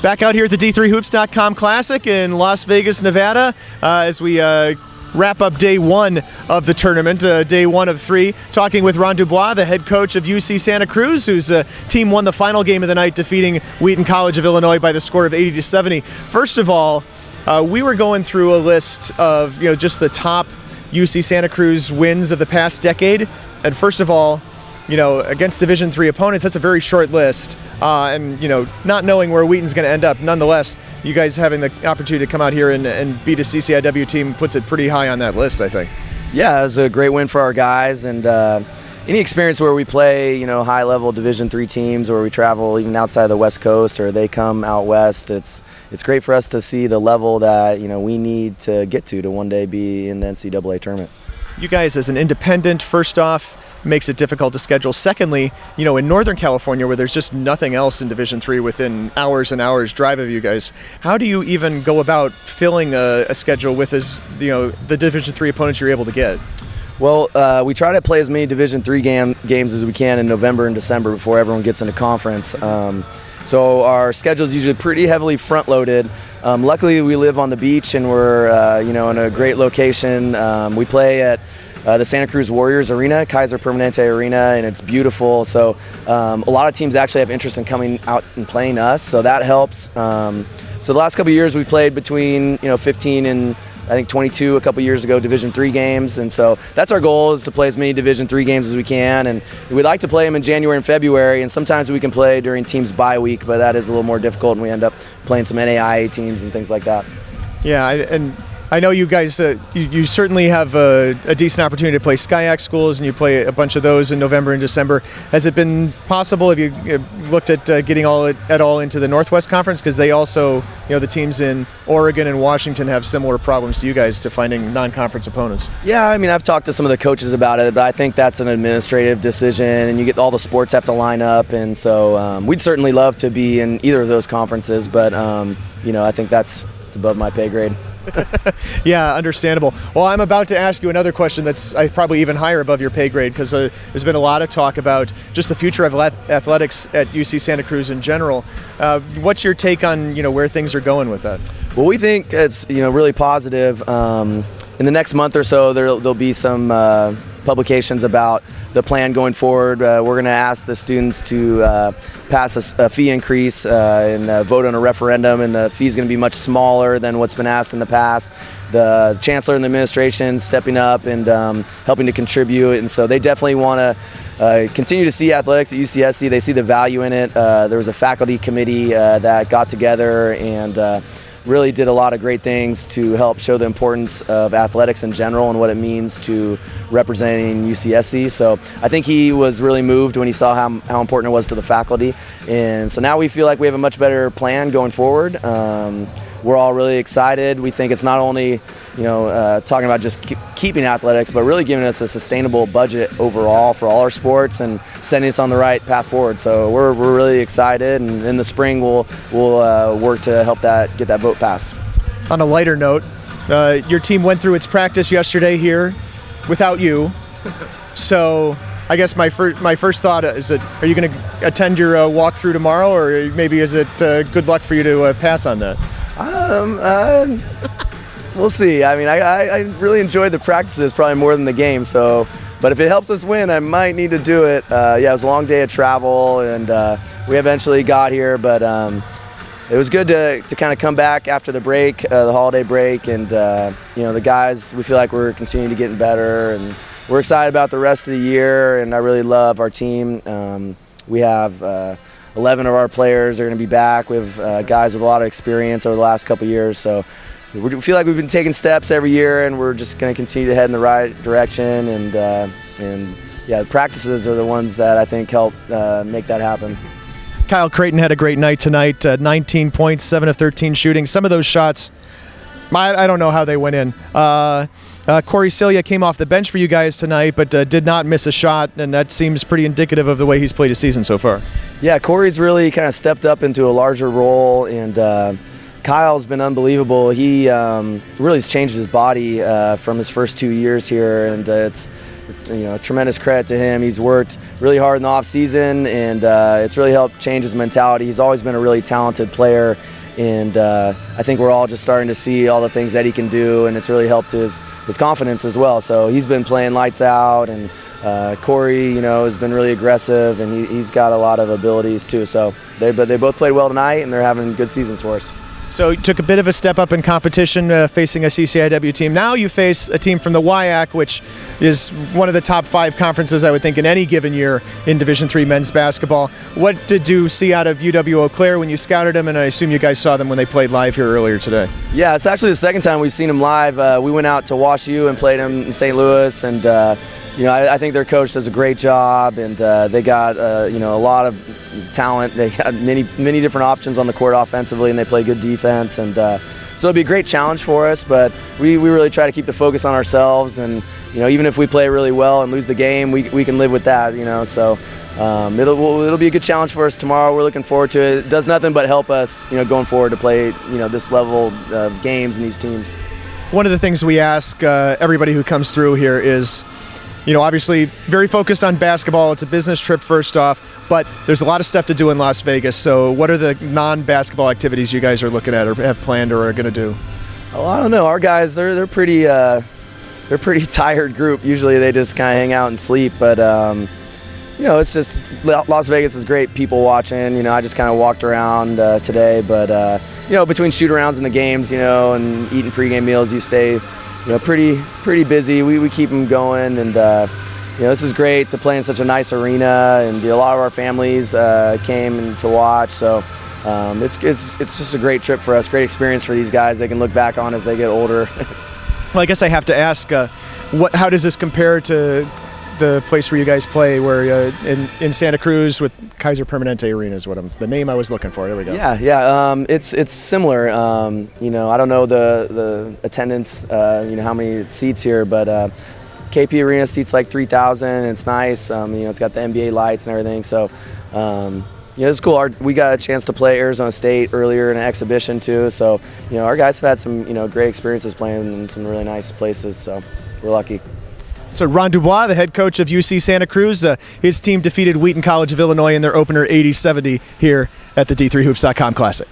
Back out here at the D3Hoops.com Classic in Las Vegas, Nevada, as we wrap up day one of the tournament, day one of three, talking with Ron DuBois, the head coach of UC Santa Cruz, whose team won the final game of the night, defeating Wheaton College of Illinois by the score of 80-70. First of all, we were going through a list of just the top UC Santa Cruz wins of the past decade, and first of all, against Division III opponents, that's a very short list. And not knowing where Wheaton's going to end up, nonetheless, you guys having the opportunity to come out here and beat a CCIW team puts it pretty high on that list, I think. Yeah, it was a great win for our guys, and any experience where we play, high-level Division III teams, or we travel even outside the West Coast, or they come out west, it's great for us to see the level that we need to get to one day be in the NCAA tournament. You guys, as an independent, first off, makes it difficult to schedule. Secondly, in Northern California, where there's just nothing else in Division III within hours and hours drive of you guys, how do you even go about filling a schedule with the Division III opponents you're able to get? Well, we try to play as many Division III games as we can in November and December before everyone gets into conference. So our schedule is usually pretty heavily front-loaded. Luckily, we live on the beach and we're in a great location. We play at the Santa Cruz Warriors Arena, Kaiser Permanente Arena, and it's beautiful. So a lot of teams actually have interest in coming out and playing us, so that helps. So the last couple of years we played between 15 and I think 22 a couple years ago Division III games, and so that's our goal, is to play as many Division III games as we can, and we'd like to play them in January and February, and sometimes we can play during teams' bye week, but that is a little more difficult, and we end up playing some NAIA teams and things like that. Yeah, and I know you guys, you certainly have a decent opportunity to play SCIAC schools, and you play a bunch of those in November and December. Has it been possible, have you looked at getting at all into the Northwest Conference? Because they also, the teams in Oregon and Washington have similar problems to you guys to finding non-conference opponents. Yeah, I mean, I've talked to some of the coaches about it, but I think that's an administrative decision, and all the sports have to line up, and so we'd certainly love to be in either of those conferences, but I think it's above my pay grade. Yeah, understandable. Well, I'm about to ask you another question that's probably even higher above your pay grade, because there's been a lot of talk about just the future of athletics at UC Santa Cruz in general. What's your take on where things are going with that? Well, we think it's really positive. In the next month or so, there'll be some publications about the plan going forward. We're going to ask the students to pass a fee increase and vote on a referendum, and the fee is going to be much smaller than what's been asked in the past. The chancellor and the administration stepping up and helping to contribute, and so they definitely want to continue to see athletics at UCSC. They see the value in it. There was a faculty committee that got together and really did a lot of great things to help show the importance of athletics in general and what it means to representing UCSC. So I think he was really moved when he saw how important it was to the faculty. And so now we feel like we have a much better plan going forward. We're all really excited. We think it's not only talking about just keeping athletics, but really giving us a sustainable budget overall for all our sports and setting us on the right path forward. So we're really excited, and in the spring we'll work to help get that vote passed. On a lighter note, your team went through its practice yesterday here without you. So I guess my first thought is, are you going to attend your walkthrough tomorrow, or maybe is it good luck for you to pass on that? We'll see. I mean, I really enjoyed the practices probably more than the game. So, but if it helps us win, I might need to do it. Yeah, it was a long day of travel, and we eventually got here. But it was good to kind of come back after the break, the holiday break, and the guys. We feel like we're continuing to get better, and we're excited about the rest of the year. And I really love our team. We have 11 of our players are going to be back. We have guys with a lot of experience over the last couple of years. So we feel like we've been taking steps every year, and we're just going to continue to head in the right direction. And yeah, the practices are the ones that I think help make that happen. Kyle Creighton had a great night tonight, 19 points, 7 of 13 shooting. Some of those shots, I don't know how they went in. Cory Celia came off the bench for you guys tonight, but did not miss a shot, and that seems pretty indicative of the way he's played his season so far. Yeah, Cory's really kind of stepped up into a larger role, and Kyle's been unbelievable. He really has changed his body from his first 2 years here, and it's tremendous credit to him. He's worked really hard in the off season, and it's really helped change his mentality. He's always been a really talented player, and I think we're all just starting to see all the things that he can do, and it's really helped his confidence as well. So he's been playing lights out, and Cory, has been really aggressive, and he's got a lot of abilities too. So they both played well tonight, and they're having good seasons for us. So you took a bit of a step up in competition facing a CCIW team. Now you face a team from the WIAC, which is one of the top 5 conferences, I would think, in any given year in Division III men's basketball. What did you see out of UWL Claire when you scouted them? And I assume you guys saw them when they played live here earlier today. Yeah, it's actually the second time we've seen them live. We went out to Wash U and played them in St. Louis, and I think their coach does a great job, and they got a lot of talent. They got many different options on the court offensively, and they play good defense. And so it'll be a great challenge for us. But we really try to keep the focus on ourselves, and even if we play really well and lose the game, we can live with that. So it'll be a good challenge for us tomorrow. We're looking forward to it. It does nothing but help us going forward to play this level of games and these teams. One of the things we ask everybody who comes through here is, obviously very focused on basketball. It's a business trip first off, but there's a lot of stuff to do in Las Vegas. So what are the non-basketball activities you guys are looking at or have planned or are going to do? Oh, I don't know. Our guys, they're pretty tired group. Usually they just kind of hang out and sleep, but it's just Las Vegas is great people watching. I just kind of walked around today, but between shoot-arounds and the games, and eating pregame meals, you stay pretty busy. We keep them going, and this is great to play in such a nice arena, and a lot of our families came to watch. So it's just a great trip for us, great experience for these guys. They can look back on as they get older. Well, I guess I have to ask, how does this compare to the place where you guys play, where in Santa Cruz with Kaiser Permanente Arena is the name I was looking for. There we go. Yeah. It's similar. I don't know the attendance, how many seats here, but KP Arena seats like 3,000. It's nice. It's got the NBA lights and everything. So, it's cool. We got a chance to play Arizona State earlier in an exhibition too. So, our guys have had some, great experiences playing in some really nice places. So, we're lucky. So Ron DuBois, the head coach of UC Santa Cruz, his team defeated Wheaton College of Illinois in their opener 80-70 here at the D3Hoops.com Classic.